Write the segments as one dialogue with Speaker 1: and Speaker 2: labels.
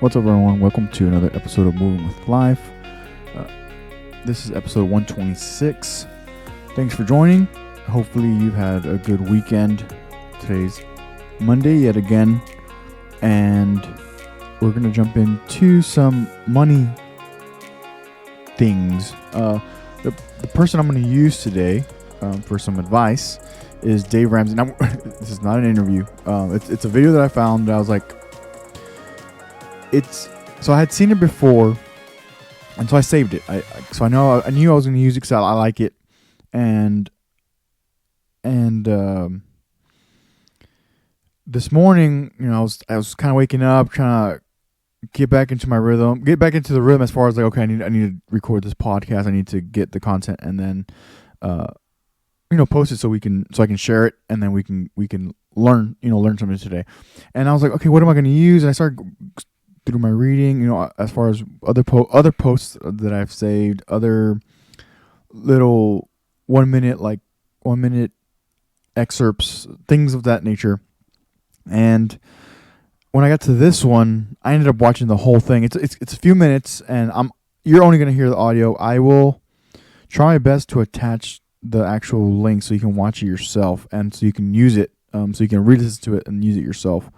Speaker 1: What's up, everyone? Welcome to another episode of Moving with Life. This is episode 126. Thanks for joining. Hopefully you've had a good weekend. Today's Monday yet again, and we're going to jump into some money things. The person I'm going to use today for some advice is Dave Ramsey. Now, this is not an interview. It's a video that I found that I was like, so I had seen it before, and so I saved it. I knew I was going to use it because I like it, and this morning, I was kind of waking up, trying to get back into the rhythm as far as like, okay, I need to record this podcast, I need to get the content, and then post it so I can share it, and then we can learn something today. And I was like, okay, what am I going to use? And I started through my reading, as far as other posts that I've saved, other little 1 minute excerpts, things of that nature. And when I got to this one, I ended up watching the whole thing. It's a few minutes, and you're only going to hear the audio. I will try my best to attach the actual link so you can watch it yourself, and so you can use it, so you can re-listen to it and use it yourself.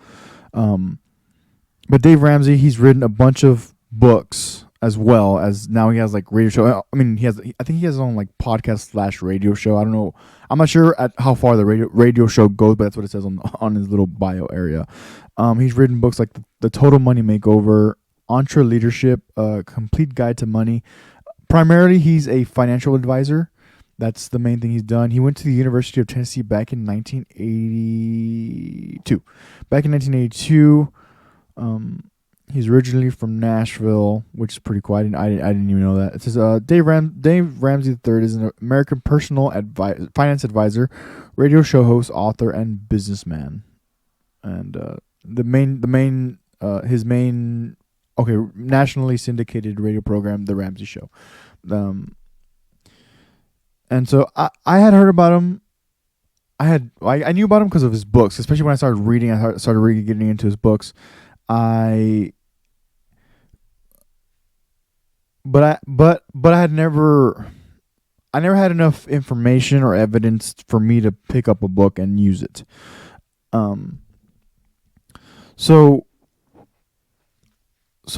Speaker 1: But Dave Ramsey, he's written a bunch of books, as well as now he has like radio show. I mean, I think he has his own like podcast / radio show. I don't know. I'm not sure at how far the radio show goes, but that's what it says on his little bio area. He's written books like the Total Money Makeover, Entre Leadership, Complete Guide to Money. Primarily, he's a financial advisor. That's the main thing he's done. He went to the University of Tennessee back in 1982. He's originally from Nashville, which is pretty cool. I didn't even know that. It says Dave Ramsey III is an American personal finance advisor, radio show host, author, and businessman. And his main nationally syndicated radio program, The Ramsey Show. And so I had heard about him. I knew about him because of his books, especially when I started reading. I started really getting into his books. I never had enough information or evidence for me to pick up a book and use it. So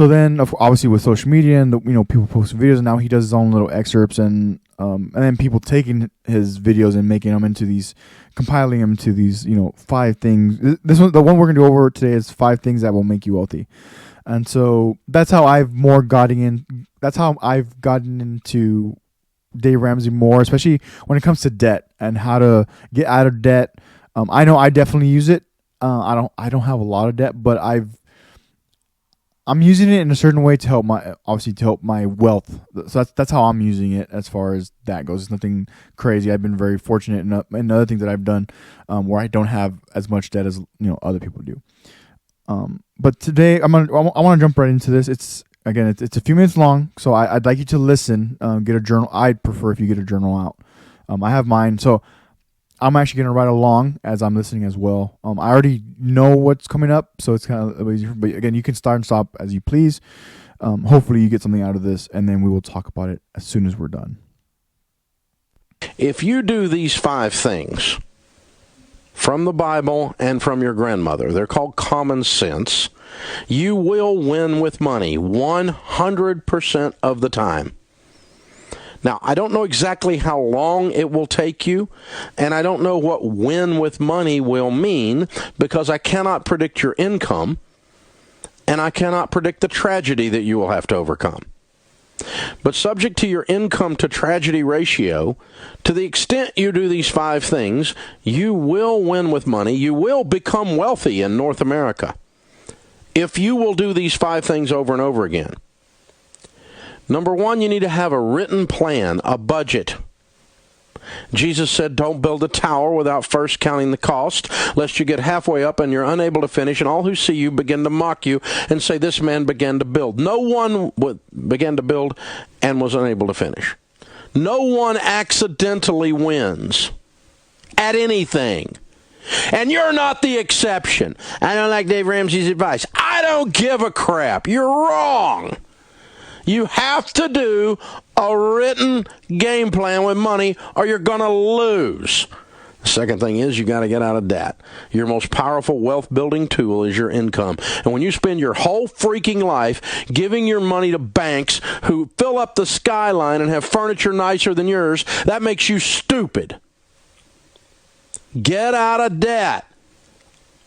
Speaker 1: then obviously with social media and people post videos, and now he does his own little excerpts, and then people taking his videos and compiling them to these 5 things. The one we're gonna go over today is 5 things that will make you wealthy. And so that's how I've gotten into Dave Ramsey more, especially when it comes to debt and how to get out of debt. I know I definitely use it. I don't have a lot of debt, but I'm using it in a certain way to help my wealth. So that's how I'm using it as far as that goes. It's nothing crazy. I've been very fortunate in other things that I've done where I don't have as much debt as other people do. But today I want to jump right into this. It's a few minutes long, so I'd like you to listen. Get a journal. I'd prefer if you get a journal out. I have mine, so I'm actually going to write along as I'm listening as well. I already know what's coming up, so it's kind of easier. But again, you can start and stop as you please. Hopefully you get something out of this, and then we will talk about it as soon as we're done.
Speaker 2: If you do these 5 things from the Bible and from your grandmother, they're called common sense, you will win with money 100% of the time. Now, I don't know exactly how long it will take you, and I don't know what win with money will mean, because I cannot predict your income, and I cannot predict the tragedy that you will have to overcome. But subject to your income to tragedy ratio, to the extent you do these 5 things, you will win with money. You will become wealthy in North America if you will do these 5 things over and over again. Number 1, you need to have a written plan, a budget. Jesus said, don't build a tower without first counting the cost, lest you get halfway up and you're unable to finish, and all who see you begin to mock you and say, this man began to build. No one began to build and was unable to finish. No one accidentally wins at anything. And you're not the exception. I don't like Dave Ramsey's advice. I don't give a crap. You're wrong. You have to do a written game plan with money or you're going to lose. The second thing is you got to get out of debt. Your most powerful wealth-building tool is your income. And when you spend your whole freaking life giving your money to banks who fill up the skyline and have furniture nicer than yours, that makes you stupid. Get out of debt.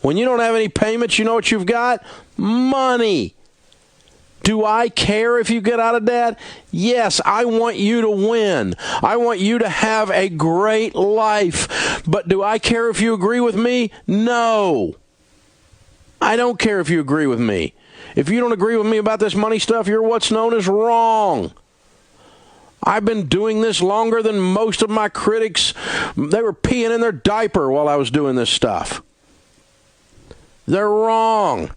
Speaker 2: When you don't have any payments, you know what you've got? Money. Do I care if you get out of debt? Yes, I want you to win. I want you to have a great life. But do I care if you agree with me? No. I don't care if you agree with me. If you don't agree with me about this money stuff, you're what's known as wrong. I've been doing this longer than most of my critics. They were peeing in their diaper while I was doing this stuff. They're wrong.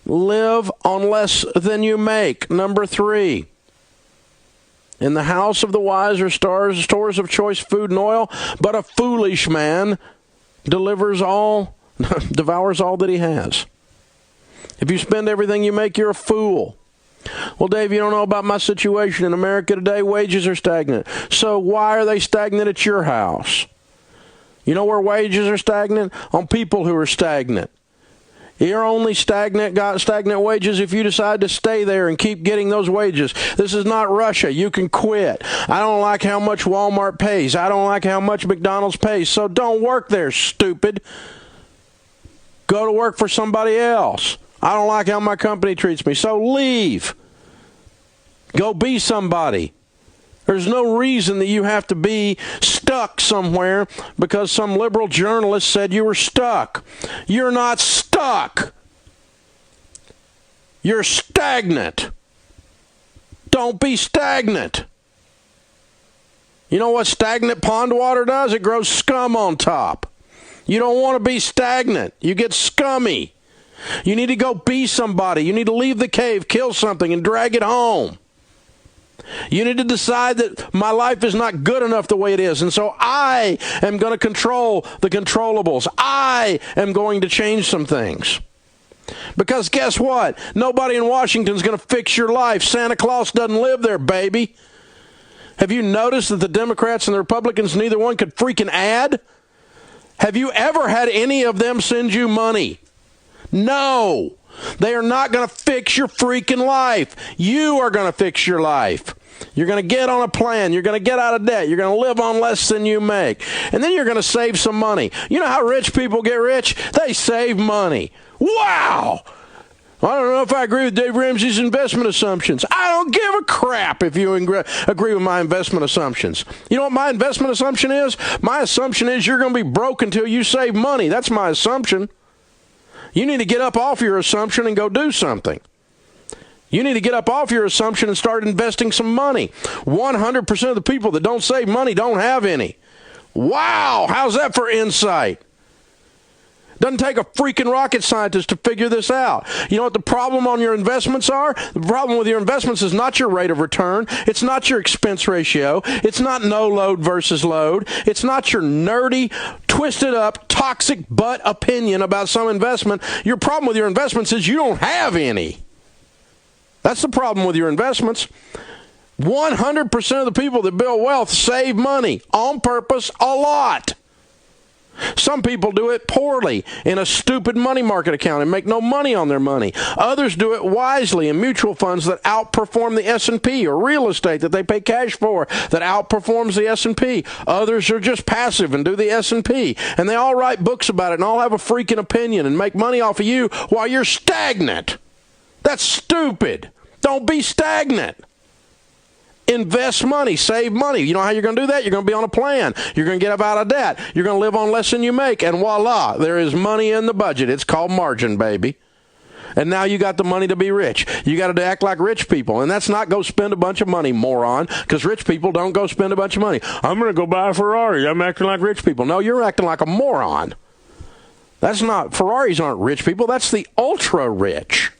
Speaker 2: Live on less than you make. Number 3. In the house of the wise are stores of choice food and oil, but a foolish man devours all that he has. If you spend everything you make, you're a fool. Well, Dave, you don't know about my situation in America today. Wages are stagnant. So why are they stagnant at your house? You know where wages are stagnant? On people who are stagnant. You're only got stagnant wages if you decide to stay there and keep getting those wages. This is not Russia. You can quit. I don't like how much Walmart pays. I don't like how much McDonald's pays. So don't work there, stupid. Go to work for somebody else. I don't like how my company treats me. So leave. Go be somebody. There's no reason that you have to be stuck somewhere because some liberal journalist said you were stuck. You're not stuck. You're stagnant. Don't be stagnant. You know what stagnant pond water does? It grows scum on top. You don't want to be stagnant. You get scummy. You need to go be somebody. You need to leave the cave, kill something, and drag it home. You need to decide that my life is not good enough the way it is, and so I am going to control the controllables. I am going to change some things. Because guess what? Nobody in Washington is going to fix your life. Santa Claus doesn't live there, baby. Have you noticed that the Democrats and the Republicans, neither one could freaking add? Have you ever had any of them send you money? No. They are not going to fix your freaking life. You are going to fix your life. You're going to get on a plan. You're going to get out of debt. You're going to live on less than you make. And then you're going to save some money. You know how rich people get rich? They save money. Wow! I don't know if I agree with Dave Ramsey's investment assumptions. I don't give a crap if you agree with my investment assumptions. You know what my investment assumption is? My assumption is you're going to be broke until you save money. That's my assumption. You need to get up off your assumption and go do something. You need to get up off your assumption and start investing some money. 100% of the people that don't save money don't have any. Wow, how's that for insight? Doesn't take a freaking rocket scientist to figure this out. You know what the problem on your investments are? The problem with your investments is not your rate of return. It's not your expense ratio. It's not no load versus load. It's not your nerdy, twisted up, toxic butt opinion about some investment. Your problem with your investments is you don't have any. That's the problem with your investments. 100% of the people that build wealth save money on purpose a lot. Some people do it poorly in a stupid money market account and make no money on their money. Others do it wisely in mutual funds that outperform the S&P, or real estate that they pay cash for that outperforms the S&P. Others are just passive and do the S&P. And they all write books about it and all have a freaking opinion and make money off of you while you're stagnant. That's stupid. Don't be stagnant. Invest money, save money. You know how you're going to do that? You're going to be on a plan. You're going to get up out of debt. You're going to live on less than you make. And voila, there is money in the budget. It's called margin, baby. And now you got the money to be rich. You got to act like rich people. And that's not go spend a bunch of money, moron, because rich people don't go spend a bunch of money. I'm going to go buy a Ferrari. I'm acting like rich people. No, you're acting like a moron. That's not, Ferraris aren't rich people. That's the ultra rich.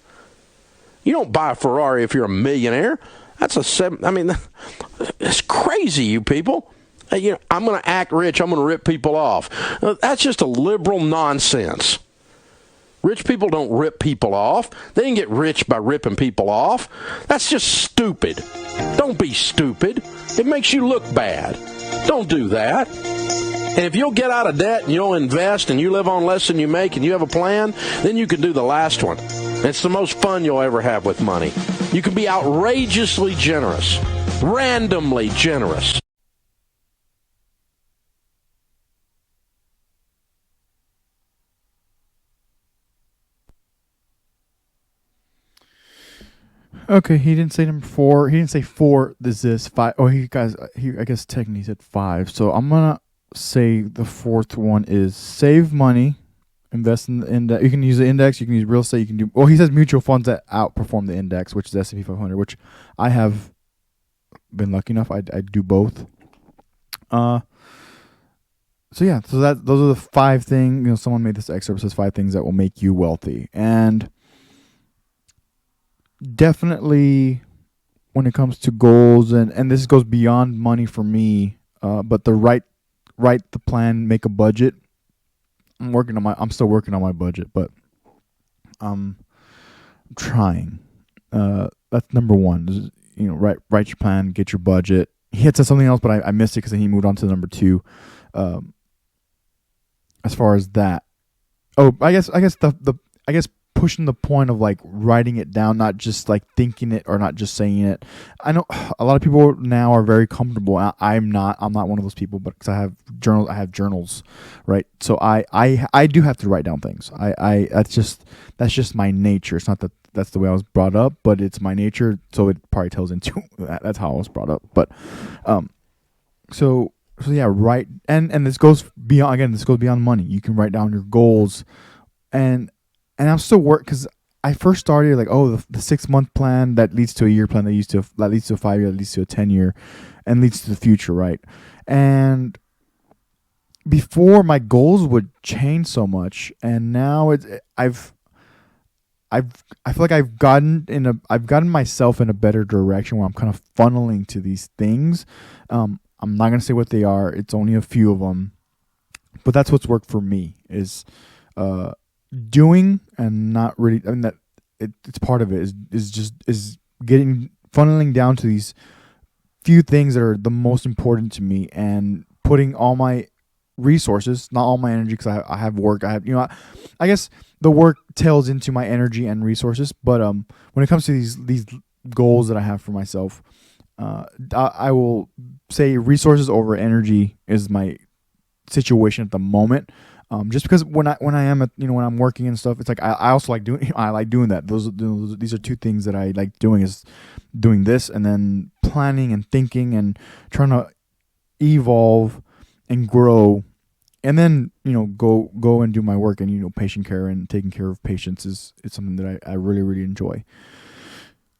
Speaker 2: You don't buy a Ferrari if you're a millionaire. That's it's crazy, you people. I'm going to act rich. I'm going to rip people off. That's just a liberal nonsense. Rich people don't rip people off. They didn't get rich by ripping people off. That's just stupid. Don't be stupid. It makes you look bad. Don't do that. And if you'll get out of debt and you'll invest and you live on less than you make and you have a plan, then you can do the last one. It's the most fun you'll ever have with money. You can be outrageously generous, randomly generous.
Speaker 1: Okay, he didn't say number 4. He didn't say 4. This is 5. Oh, I guess technically he said 5. So I'm gonna say the fourth one is save money, invest in the index. You can use the index. You can use real estate. You can do. Well, he says mutual funds that outperform the index, which is S&P 500, which I have been lucky enough. I do both. So yeah, so those are the 5 things. Someone made this excerpt. It says 5 things that will make you wealthy, and definitely when it comes to goals, and this goes beyond money for me, but write the plan, make a budget. I'm still working on my budget, but I'm trying. That's number 1. Write your plan, get your budget. He had said something else, but I missed it because he moved on to number 2. As far as that, I guess pushing the point of like writing it down, not just like thinking it or not just saying it. I know a lot of people now are very comfortable. I'm not one of those people, but because I have journals, right? So I do have to write down things. That's just my nature. It's not that that's the way I was brought up, but it's my nature. So it probably tells into that. That's how I was brought up. But, so yeah, write, and this goes beyond, again, this goes beyond money. You can write down your goals, and I'm still because I first started like, the 6-month plan that leads to a year plan that leads to a 5-year, that leads to a 10-year, and leads to the future, right? And before, my goals would change so much, and now I feel like I've gotten myself in a better direction where I'm kind of funneling to these things. I'm not gonna say what they are. It's only a few of them, but that's what's worked for me is doing and not really. I mean that it's part of it is getting funneling down to these few things that are the most important to me and putting all my resources, not all my energy, because I have work. I guess the work tails into my energy and resources. But when it comes to these goals that I have for myself, I will say resources over energy is my situation at the moment. Just because when I am at, when I'm working and stuff, it's like I also like doing that. These are 2 things that I like doing, is doing this and then planning and thinking and trying to evolve and grow, and then go and do my work. And patient care and taking care of patients is something that I really, really enjoy.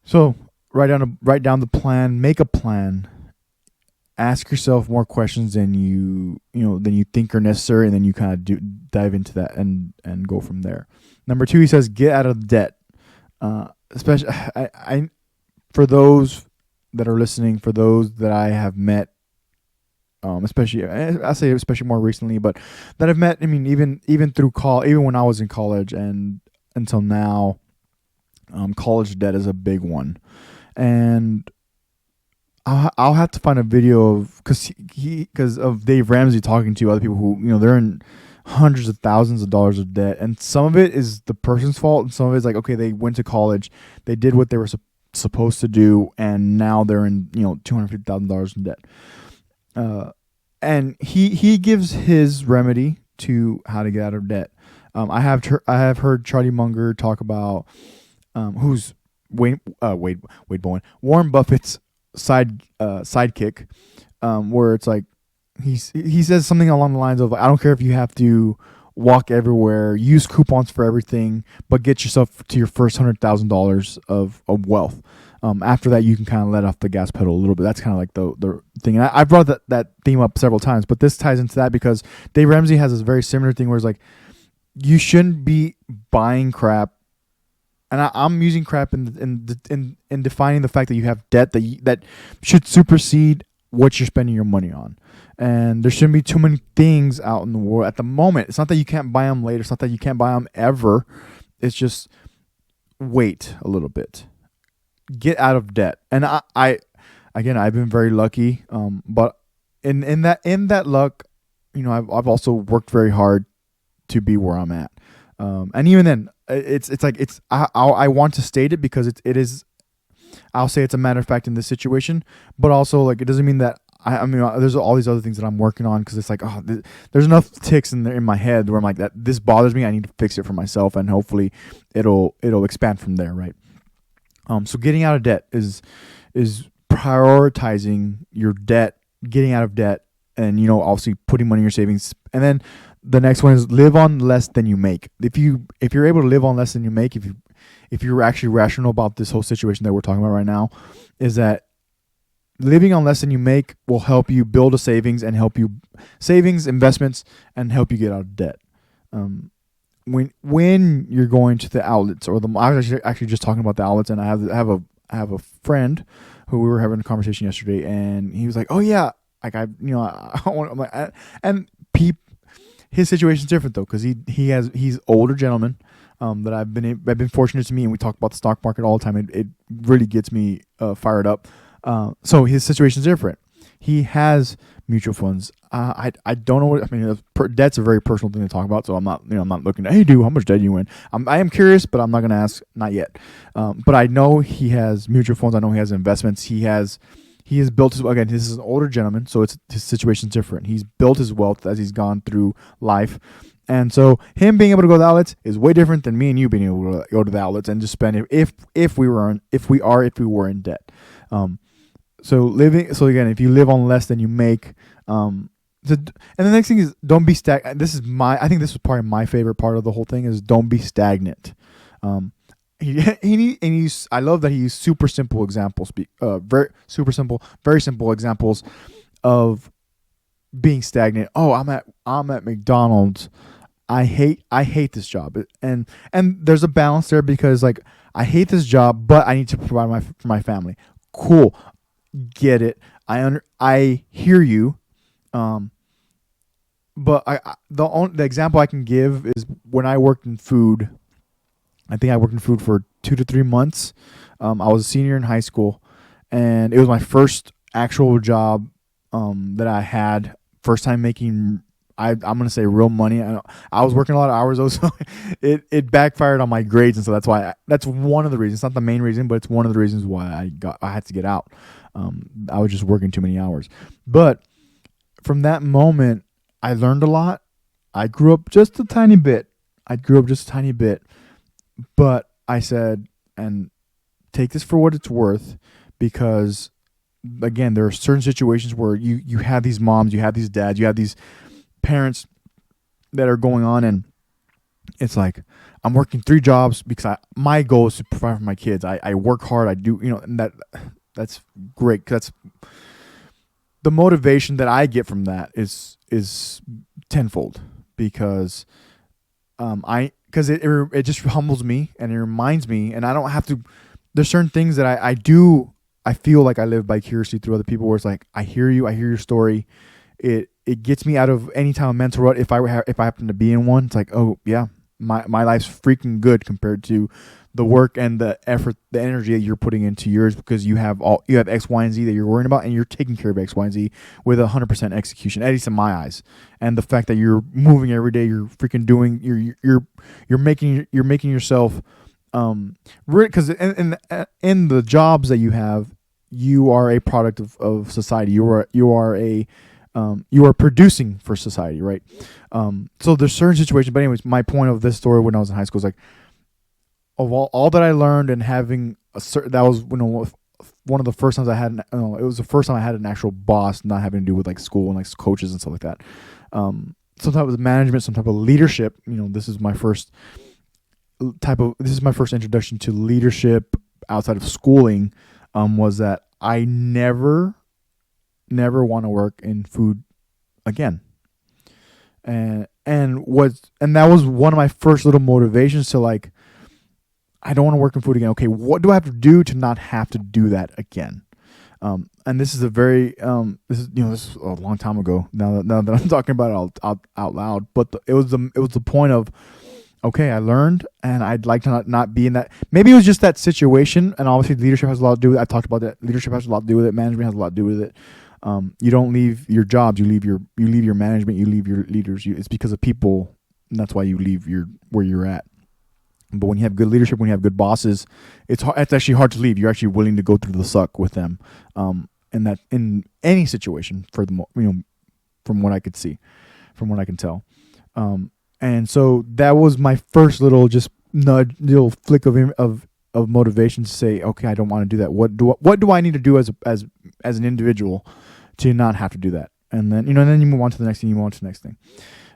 Speaker 1: So write down the plan, make a plan, ask yourself more questions than you think are necessary, and then you kind of dive into that and go from there. Number 2, he says get out of debt. Especially I for those that are listening, for those that I have met, especially more recently, but that I've met. I mean, even through even when I was in college and until now, college debt is a big one, and I'll have to find a video of because of Dave Ramsey talking to other people who they're in hundreds of thousands of dollars of debt, and some of it is the person's fault, and some of it is like, okay, they went to college, they did what they were supposed to do, and now they're in $250,000 in debt. And he gives his remedy to how to get out of debt. I have heard Charlie Munger talk about who's Wade Bowen, Warren Buffett's sidekick, where it's like he says something along the lines of, I don't care if you have to walk everywhere, use coupons for everything, but get yourself to your first $100,000 of wealth. After that, you can kind of let off the gas pedal a little bit. That's kind of like the thing. And I brought that theme up several times, but this ties into that because Dave Ramsey has this very similar thing where it's like, you shouldn't be buying crap. And I'm using crap in defining the fact that you have debt that should supersede what you're spending your money on. And there shouldn't be too many things out in the world at the moment. It's not that you can't buy them later. It's not that you can't buy them ever. It's just wait a little bit. Get out of debt. And I again, I've been very lucky. But in that luck, I've also worked very hard to be where I'm at. And even then, I want to state it because it is. I'll say it's a matter of fact in this situation, but also like it doesn't mean that I mean there's all these other things that I'm working on because it's like there's enough ticks in my head where I'm like that this bothers me. I need to fix it for myself, and hopefully it'll expand from there, right? So getting out of debt is prioritizing your debt, getting out of debt, and obviously putting money in your savings, and then the next one is live on less than you make. If you're able to live on less than you make, if you're actually rational about this whole situation that we're talking about right now, is that living on less than you make will help you build a savings and help you investments and help you get out of debt. When you're going to the outlets I was actually just talking about the outlets, and I have a friend who we were having a conversation yesterday, and he was like, "Oh yeah, like I want." I'm like, and his situation's different though, because he's older gentleman. That I've been fortunate to meet, and we talk about the stock market all the time. It really gets me fired up. So his situation's different. He has mutual funds. I don't know what I mean. Debt's a very personal thing to talk about, so I'm not looking at, hey dude, how much debt do you in? I am curious, but I'm not gonna ask, not yet. But I know he has mutual funds. I know he has investments. He has built his, again, this is an older gentleman, so his situation's different. He's built his wealth as he's gone through life. And so him being able to go to the outlets is way different than me and you being able to go to the outlets and just spend it if we were in debt. So again, if you live on less than you make, and the next thing is don't be stagnant. I think this was probably my favorite part of the whole thing is don't be stagnant. I love that he used super simple examples, very simple examples of being stagnant. Oh, I'm at McDonald's. I hate this job, and there's a balance there because like I hate this job, but I need to provide for my family. Cool, get it. I hear you, but the example I can give is when I worked in food. I think I worked in food for 2 to 3 months. I was a senior in high school, and it was my first actual job that I had. First time making, I'm gonna say real money. I was working a lot of hours though, so it backfired on my grades, and so that's one of the reasons. It's not the main reason, but it's one of the reasons why I had to get out. I was just working too many hours. But from that moment, I learned a lot. I grew up just a tiny bit, but I said, and take this for what it's worth, because again, there are certain situations where you have these moms, you have these dads, you have these parents that are going on, and it's like I'm working 3 jobs because my goal is to provide for my kids. I work hard. I do, and that's great. That's the motivation that I get from that is tenfold because it just humbles me and it reminds me, and I don't have to. There's certain things that I do. I feel like I live vicariously through other people where it's like, I hear you, I hear your story. It gets me out of any type of mental rut. If I happen to be in one, it's like, oh yeah, my life's freaking good compared to the work and the effort, the energy that you're putting into yours, because you have X, Y, and Z that you're worrying about, and you're taking care of X, Y, and Z with 100% execution, at least in my eyes. And the fact that you're moving every day, you're freaking doing, you're making yourself, because in the jobs that you have, you are a product of society. You are producing for society, right? So there's certain situations. But anyways, my point of this story when I was in high school is like, of all that I learned and having that was one of the first times I had. It was the first time I had an actual boss, not having to do with like school and like coaches and stuff like that. Some type of management, some type of leadership. This is my first introduction to leadership outside of schooling. Was that I never want to work in food again. And that was one of my first little motivations to like, I don't want to work in food again. Okay, what do I have to do to not have to do that again? And this is a very this is a long time ago. Now that I'm talking about it out loud, but it was the point of, okay, I learned, and I'd like to not be in that. Maybe it was just that situation, and obviously leadership has a lot to do with it. I talked about that. Leadership has a lot to do with it. Management has a lot to do with it. You don't leave your jobs. You leave your management. You leave your leaders. It's because of people, and that's why you leave where you're at. But when you have good leadership, when you have good bosses, it's actually hard to leave. You're actually willing to go through the suck with them. In any situation, from what I could see, from what I can tell. And so that was my first little just nudge, little flick of motivation to say, okay, I don't want to do that. What do I need to do as an individual to not have to do that? And then and then you move on to the next thing. You move on to the next thing.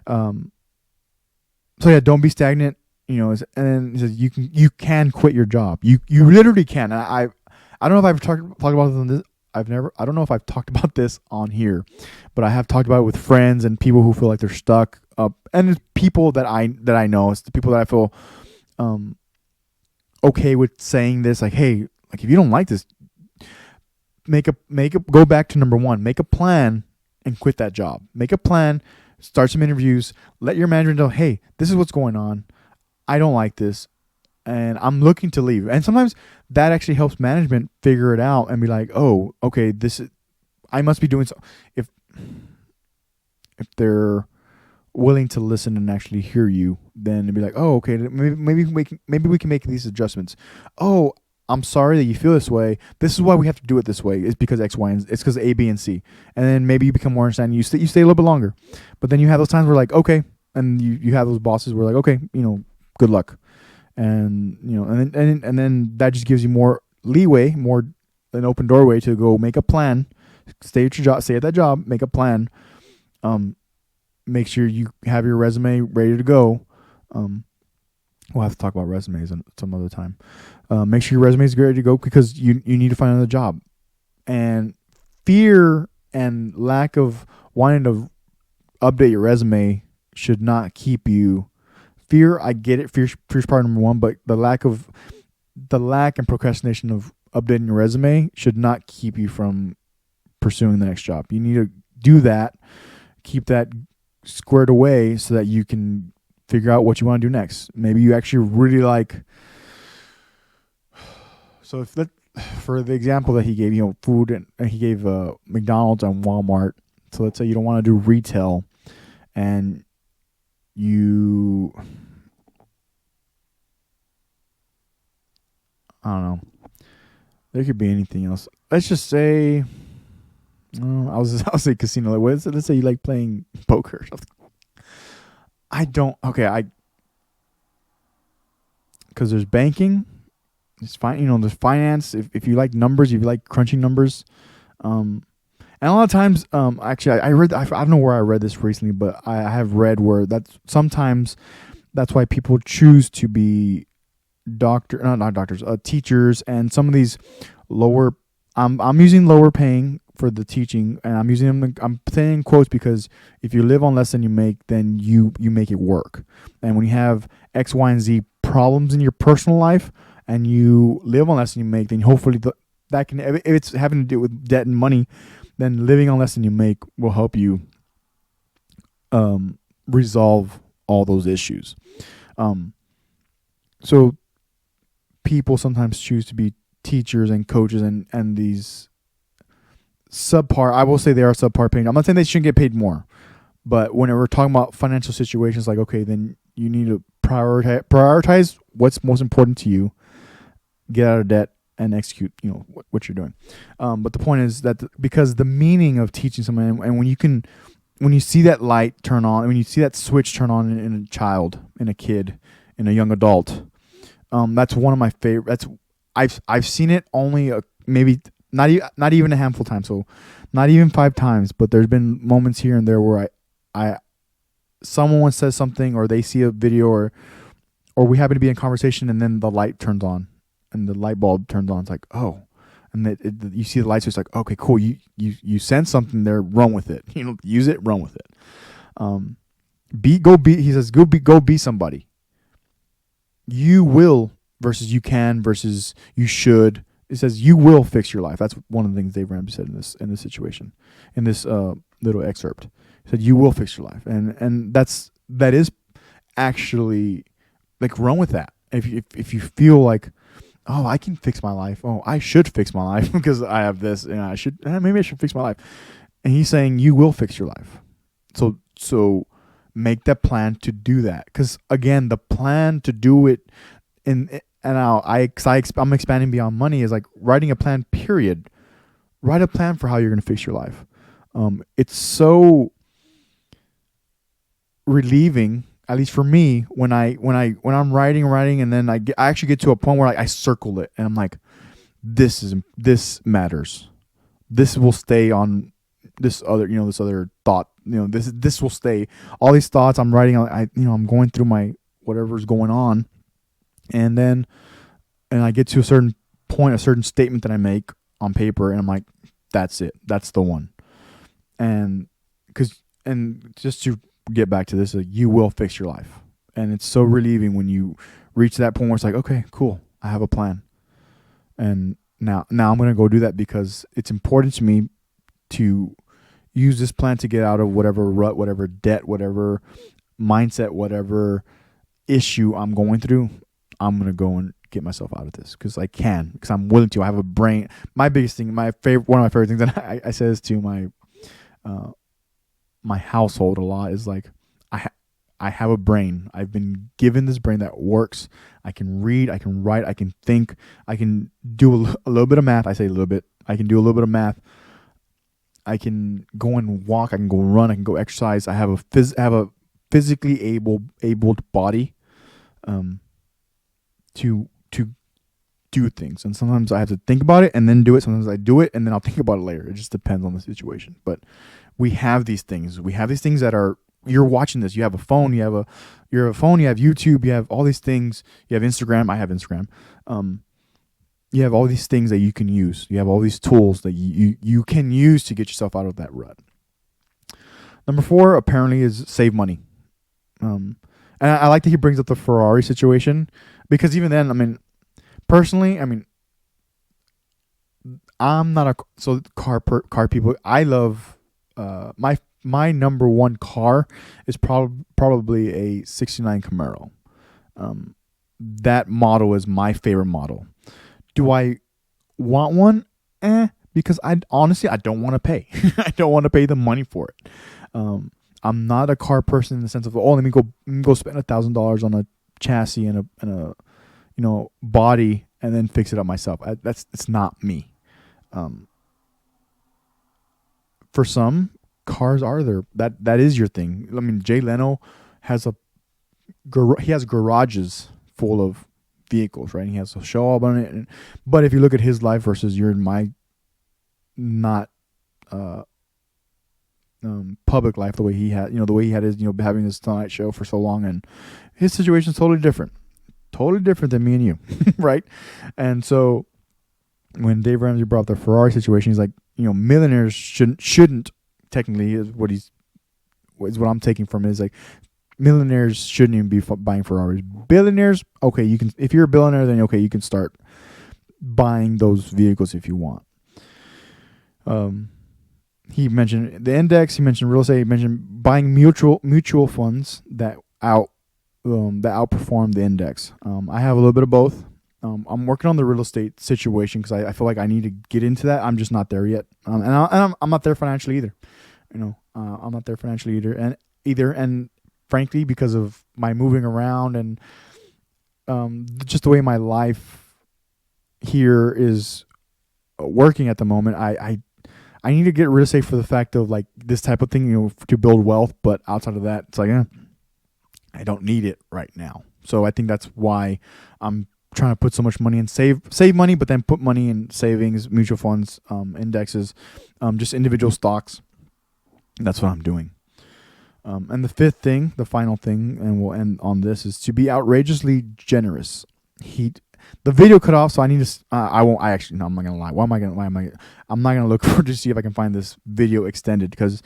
Speaker 1: So yeah, don't be stagnant. And then he says you can quit your job. You literally can. And I don't know if I've talked about this. I don't know if I've talked about this on here, but I have talked about it with friends and people who feel like they're stuck. And it's people that I know. It's the people that I feel okay with saying this. Like, hey, like if you don't like this, go back to number one. Make a plan and quit that job. Make a plan. Start some interviews. Let your manager know, hey, this is what's going on. I don't like this, and I'm looking to leave. And sometimes that actually helps management figure it out and be like, oh, okay, I must be doing so. If they're willing to listen and actually hear you, then it'd be like, oh, okay, maybe we can make these adjustments. Oh, I'm sorry that you feel this way. This is why we have to do it this way. It's because X, Y, and it's because A, B, and C. And then maybe you become more understanding. You stay a little bit longer, but then you have those times where like, okay, and you have those bosses where like, okay, good luck, and and then that just gives you more leeway, more an open doorway to go make a plan, stay at your job, stay at that job, make a plan, make sure you have your resume ready to go. We'll have to talk about resumes some other time. Make sure your resume is ready to go because you need to find another job, and fear and lack of wanting to update your resume should not keep you. Fear, I get it. Fear's part number one, but the lack and procrastination of updating your resume should not keep you from pursuing the next job. You need to do that, keep that squared away so that you can figure out what you want to do next. Maybe you actually really like. So for the example that he gave, food, and he gave McDonald's and Walmart. So let's say you don't want to do retail, and I don't know. There could be anything else. Let's just say, I'll say casino. Let's say you like playing poker or something. I don't. Okay, because there's banking. It's fine. There's finance. If you like numbers, if you like crunching numbers, and a lot of times, actually, I read. I don't know where I read this recently, but I have read where sometimes that's why people choose to be not doctors, teachers, and some of these lower. I'm using lower paying for the teaching, and I'm using them. I'm saying quotes because if you live on less than you make, then you make it work. And when you have X, Y, and Z problems in your personal life, and you live on less than you make, then hopefully that can. If it's having to do with debt and money, then living on less than you make will help you resolve all those issues. So people sometimes choose to be teachers and coaches and these subpar. I will say they are subpar paying. I'm not saying they shouldn't get paid more, but when we're talking about financial situations, like, okay, then you need to prioritize what's most important to you, get out of debt, and execute, what you're doing. But the point is that because the meaning of teaching someone, and when you see that light turn on, when you see that switch turn on in a child, in a kid, in a young adult, that's one of my favorite. I've seen it only maybe not even a handful of times, so not even 5 times. But there's been moments here and there where someone says something, or they see a video, or we happen to be in conversation, and then the light turns on, and the light bulb turns on. It's like, oh, and you see the light switch. Like, okay, cool. You sense something there. Run with it. Use it. Run with it. He says, go be somebody. You will versus you can versus you should. It says you will fix your life. That's one of the things Dave Ramsey said in this situation, in this little excerpt. He said you will fix your life, and that is actually like run with that. If you feel like, oh, I can fix my life. Oh, I should fix my life because I have this, and maybe I should fix my life. And he's saying you will fix your life. So make that plan to do that. Because again, the plan to do it I'm expanding beyond money is like writing a plan. Period. Write a plan for how you're going to fix your life. It's so relieving, at least for me, when I'm writing, and then I actually get to a point where I circle it and I'm like, this matters. This will stay on this other thought. This will stay. All these thoughts I'm writing. I'm going through my whatever's going on, and I get to a certain point, a certain statement that I make on paper, and I'm like, that's it. That's the one. And just to get back to this, you will fix your life, and it's so relieving when you reach that point where it's like, okay, cool, I have a plan, and now I'm gonna go do that because it's important to me to use this plan to get out of whatever rut, whatever debt, whatever mindset, whatever issue I'm going through. I'm going to go and get myself out of this because I'm willing to. I have a brain. My biggest thing, one of my favorite things that I says to my household a lot is like, I have a brain. I've been given this brain that works. I can read, I can write, I can think, I can do a little bit of math. I say a little bit. I can do a little bit of math. I can go and walk. I can go run. I can go exercise. I have a physically abled body, to do things. And sometimes I have to think about it and then do it. Sometimes I do it and then I'll think about it later. It just depends on the situation. But we have these things. We have these things that are. You're watching this. You have a phone. You have YouTube. You have all these things. You have Instagram. I have Instagram. You have all these things that you can use. You have all these tools that you can use to get yourself out of that rut. Number 4, apparently, is save money. And I like that he brings up the Ferrari situation because even then, personally, I'm not a car people. I love my number one car is probably a '69 Camaro. That model is my favorite model. Do I want one? Because I don't want to pay. I don't want to pay the money for it. I'm not a car person in the sense of, let me go spend $1,000 on a chassis and a body and then fix it up myself. It's not me. For some, cars are there. That is your thing. Jay Leno has garages full of vehicles, right? He has a show up on it. But if you look at his life versus your and my not public life, the way he had his, having this Tonight Show for so long, and his situation is totally different than me and you, right? And so when Dave Ramsey brought up the Ferrari situation, he's like, millionaires shouldn't technically is what I'm taking from it is like, millionaires shouldn't even be buying Ferraris. Billionaires, okay, you can. If you're a billionaire, then okay, you can start buying those vehicles if you want. He mentioned the index. He mentioned real estate. He mentioned buying mutual funds that outperform the index. I have a little bit of both. I'm working on the real estate situation because I feel like I need to get into that. I'm just not there yet, and I'm not there financially either. I'm not there financially either, and frankly, because of my moving around and just the way my life here is working at the moment, I need to get real estate for the fact of like this type of thing, to build wealth. But outside of that, it's like, I don't need it right now. So I think that's why I'm trying to put so much money in save money, but then put money in savings, mutual funds, indexes, just individual stocks. That's what I'm doing. And the fifth thing, the final thing, and we'll end on this, is to be outrageously generous. The video cut off, so I need to. I'm not gonna lie. I'm not gonna look for to see if I can find this video extended because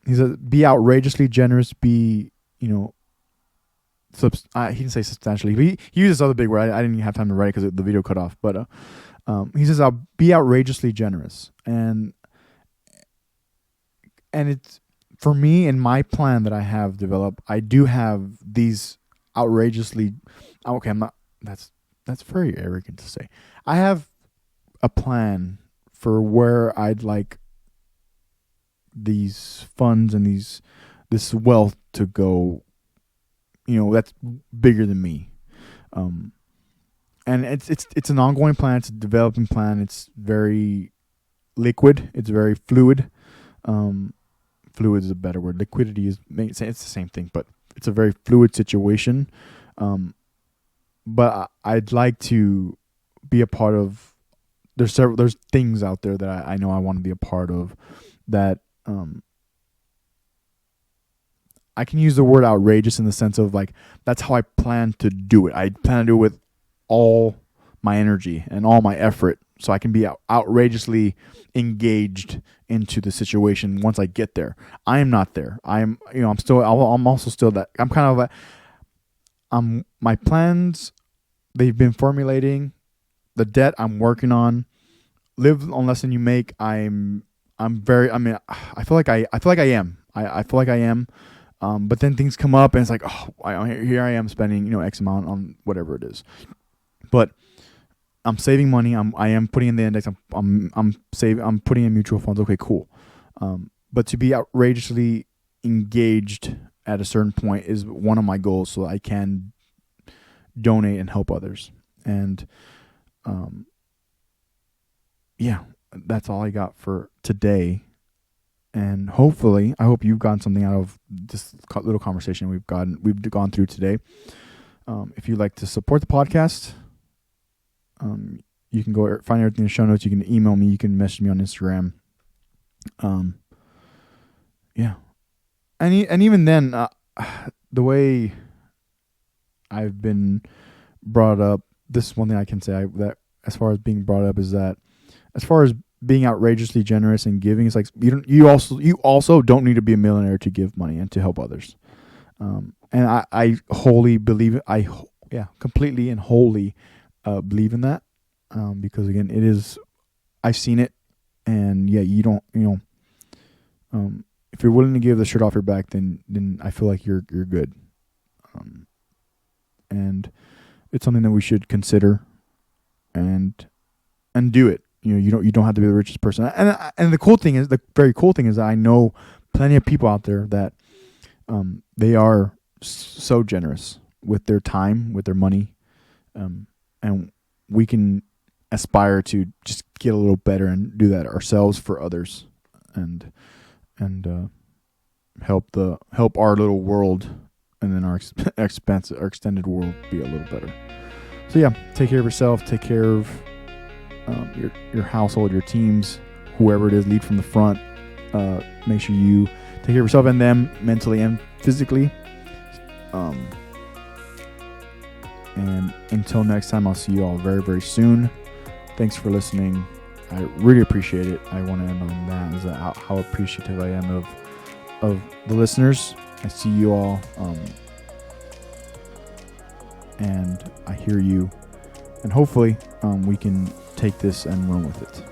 Speaker 1: he said be outrageously generous. Be he didn't say substantially. He used this other big word. I didn't even have time to write it because the video cut off. But He says, "I'll be outrageously generous," and it's for me in my plan that I have developed. I do have these outrageously. Okay, I'm not. That's very arrogant to say. I have a plan for where I'd like these funds and this wealth to go. That's bigger than me. And it's an ongoing plan. It's a developing plan. It's very liquid. It's very fluid. Fluid is a better word. Liquidity it's the same thing, but it's a very fluid situation. But I'd like to be a part of. There's things out there that I know I want to be a part of. That I can use the word outrageous in the sense of like that's how I plan to do it. I plan to do it with all my energy and all my effort, so I can be outrageously engaged into the situation once I get there. I am not there. I'm also still that. I'm kind of my plans, they've been formulating. The debt I'm working on. Live on less than you make. I feel like I am. I feel like I am. But then things come up and it's like, here I am spending, X amount on whatever it is. But I'm saving money. I am putting in the index. I'm putting in mutual funds. Okay, cool. But to be outrageously engaged at a certain point is one of my goals, so I can donate and help others. And that's all I got for today. And hopefully, I hope you've gotten something out of this little conversation we've gone through today. If you'd like to support the podcast, you can go find everything in the show notes. You can email me. You can message me on Instagram. And even then, the way I've been brought up, this is one thing I can say that as far as being brought up is that as far as being outrageously generous and giving, it's like you also don't need to be a millionaire to give money and to help others. And I wholly believe it. Completely and wholly believe in that. Because again, it is, I've seen it, and you don't, if you're willing to give the shirt off your back, then I feel like you're good. And it's something that we should consider and do it. You don't have to be the richest person. And the very cool thing is that I know plenty of people out there that they are so generous with their time, with their money, and we can aspire to just get a little better and do that ourselves for others, and help our little world, and then our extended world be a little better. So take care of yourself. Take care of your household, your teams, whoever it is. Lead from the front. Make sure you take care of yourself and them mentally and physically. And until next time, I'll see you all very, very soon. Thanks for listening. I really appreciate it. I want to end on that, is that how appreciative I am of the listeners. I see you all, and I hear you, and hopefully we can take this and run with it.